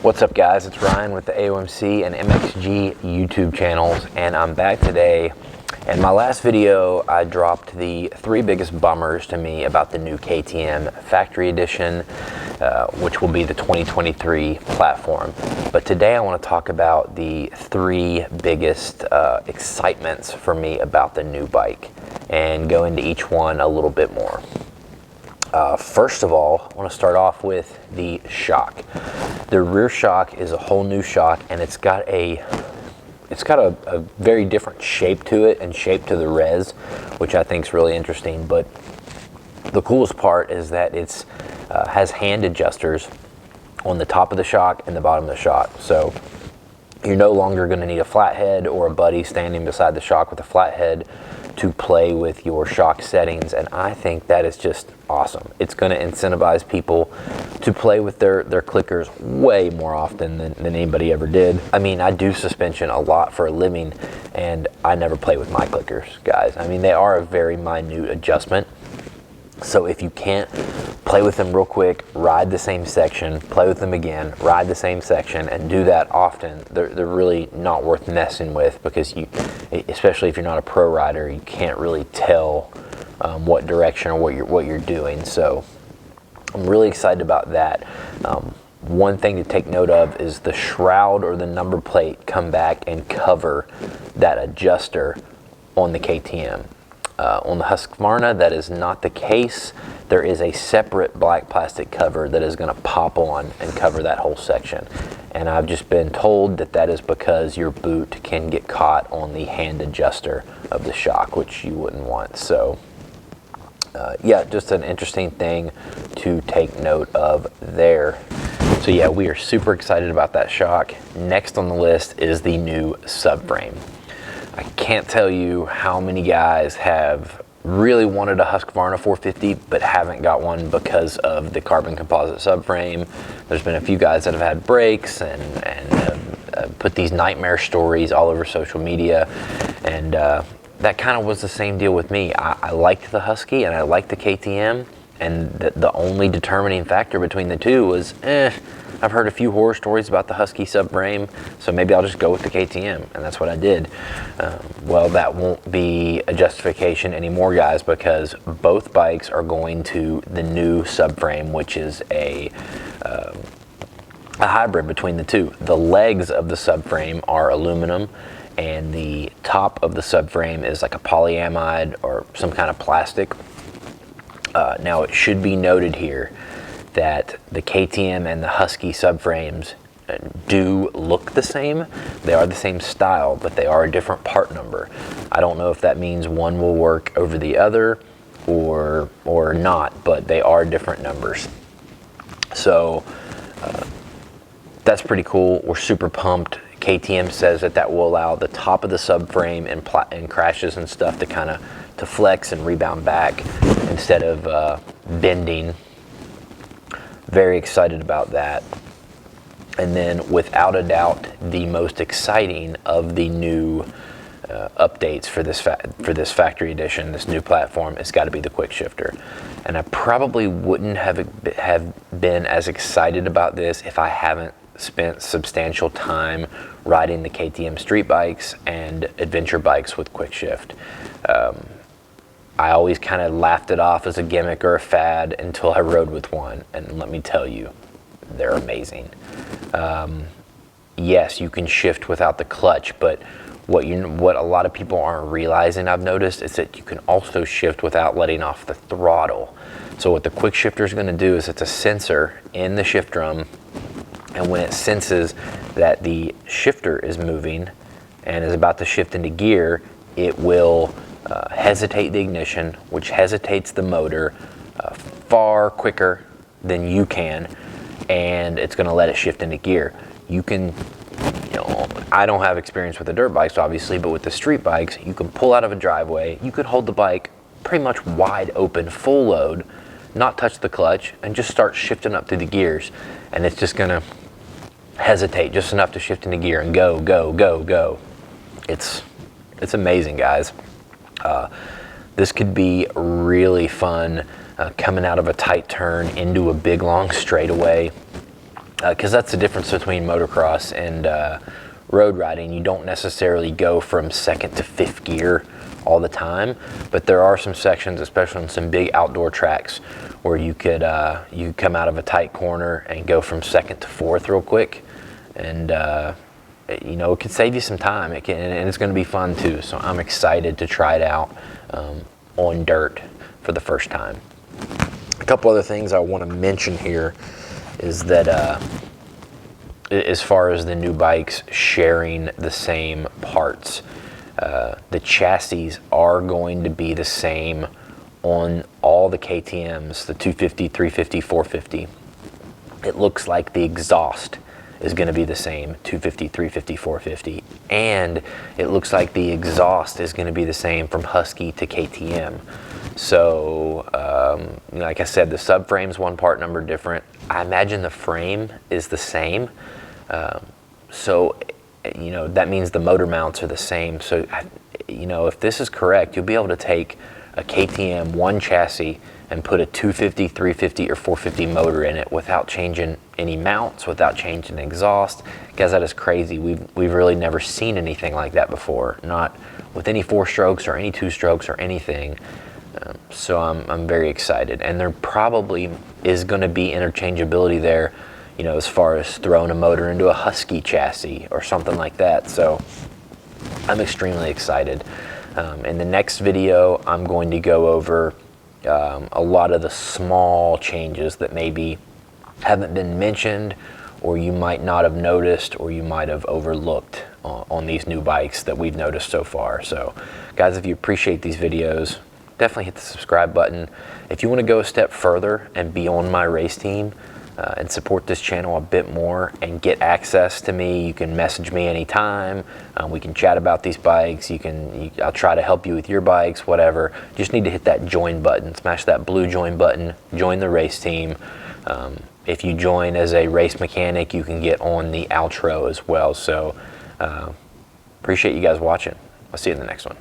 What's up guys, it's Ryan with the AOMC and MXG YouTube channels, and I'm back today. In my last video I dropped the 3 biggest bummers to me about the new KTM Factory Edition, which will be the 2023 platform. But today I want to talk about the 3 biggest excitements for me about the new bike and go into each one a little bit more. First of all, I want to start off with the shock. The rear shock is a whole new shock, and it's got a very different shape to it and shape to the res, which I think is really interesting. But the coolest part is that it's has hand adjusters on the top of the shock and the bottom of the shock. So you're no longer going to need a flathead or a buddy standing beside the shock with a flathead to play with your shock settings, and I think that is just awesome. It's going to incentivize people to play with their clickers way more often than anybody ever did. I mean, I do suspension a lot for a living, and I never play with my clickers, guys. I mean, they are a very minute adjustment. So if you can't play with them real quick, ride the same section, play with them again, ride the same section, and do that often, they're really not worth messing with, because you, especially if you're not a pro rider, you can't really tell what direction or what you're doing. So I'm really excited about that. One thing to take note of is the shroud or the number plate come back and cover that adjuster on the KTM. On the Husqvarna, that is not the case. There is a separate black plastic cover that is going to pop on and cover that whole section. And I've just been told that that is because your boot can get caught on the hand adjuster of the shock, which you wouldn't want. So yeah, just an interesting thing to take note of there. So yeah, we are super excited about that shock. Next on the list is the new subframe. I can't tell you how many guys have really wanted a Husqvarna 450 but haven't got one because of the carbon composite subframe. There's been a few guys that have had breaks and put these nightmare stories all over social media, and that kind of was the same deal with me. I liked the Husky and I liked the KTM, and the only determining factor between the two was I've heard a few horror stories about the Husky subframe, so maybe I'll just go with the KTM, and that's what I did. Well, that won't be a justification anymore, guys, because both bikes are going to the new subframe, which is a hybrid between the two. The legs of the subframe are aluminum, and the top of the subframe is like a polyamide or some kind of plastic. Now, it should be noted here that the KTM and the Husky subframes do look the same. They are the same style, but they are a different part number. I don't know if that means one will work over the other or not, but they are different numbers. So that's pretty cool. We're super pumped. KTM says that will allow the top of the subframe and crashes and stuff to kind of flex and rebound back instead of bending. Very excited about that. And then, without a doubt, the most exciting of the new updates for this factory edition, this new platform, has got to be the quick shifter. And I probably wouldn't have been as excited about this if I haven't spent substantial time riding the KTM street bikes and adventure bikes with quick shift. I always kind of laughed it off as a gimmick or a fad until I rode with one, and let me tell you, they're amazing. Yes, you can shift without the clutch, but what a lot of people aren't realizing, I've noticed, is that you can also shift without letting off the throttle. So what the quick shifter is going to do is it's a sensor in the shift drum, and when it senses that the shifter is moving and is about to shift into gear, it will hesitate the ignition, which hesitates the motor far quicker than you can, and it's going to let it shift into gear. You can, I don't have experience with the dirt bikes, obviously, but with the street bikes, you can pull out of a driveway, you could hold the bike pretty much wide open, full load, not touch the clutch, and just start shifting up through the gears, and it's just going to hesitate just enough to shift into gear and go, go, go, go. It's amazing, guys. This could be really fun coming out of a tight turn into a big long straightaway. because that's the difference between motocross and road riding. You don't necessarily go from second to fifth gear all the time, but there are some sections, especially on some big outdoor tracks, where you could you come out of a tight corner and go from second to fourth real quick, and you know, it could save you some time. It can, and it's going to be fun too. So I'm excited to try it out on dirt for the first time. A couple other things I want to mention here is that as far as the new bikes sharing the same parts, the chassis are going to be the same on all the KTMs, the 250, 350, 450. It looks like the exhaust is going to be the same, 250, 350, 450. And it looks like the exhaust is going to be the same from Husky to KTM. So, like I said, the subframe's one part number different. I imagine the frame is the same. So, you know, that means the motor mounts are the same. So, you know, if this is correct, you'll be able to take a KTM one chassis and put a 250, 350, or 450 motor in it without changing any mounts, without changing exhaust. Guys, that is crazy. We've really never seen anything like that before, not with any 4-strokes or any 2-strokes or anything. So I'm very excited, and there probably is going to be interchangeability there, you know, as far as throwing a motor into a Husky chassis or something like that. So I'm extremely excited. In the next video, I'm going to go over a lot of the small changes that maybe haven't been mentioned, or you might not have noticed, or you might have overlooked on these new bikes that we've noticed so far. So guys, if you appreciate these videos, definitely hit the subscribe button. If you want to go a step further and be on my race team and support this channel a bit more and get access to me, you can message me anytime. We can chat about these bikes. I'll try to help you with your bikes, whatever. You just need to hit that join button, smash that blue join button, join the race team. If you join as a race mechanic, you can get on the outro as well. So appreciate you guys watching. I'll see you in the next one.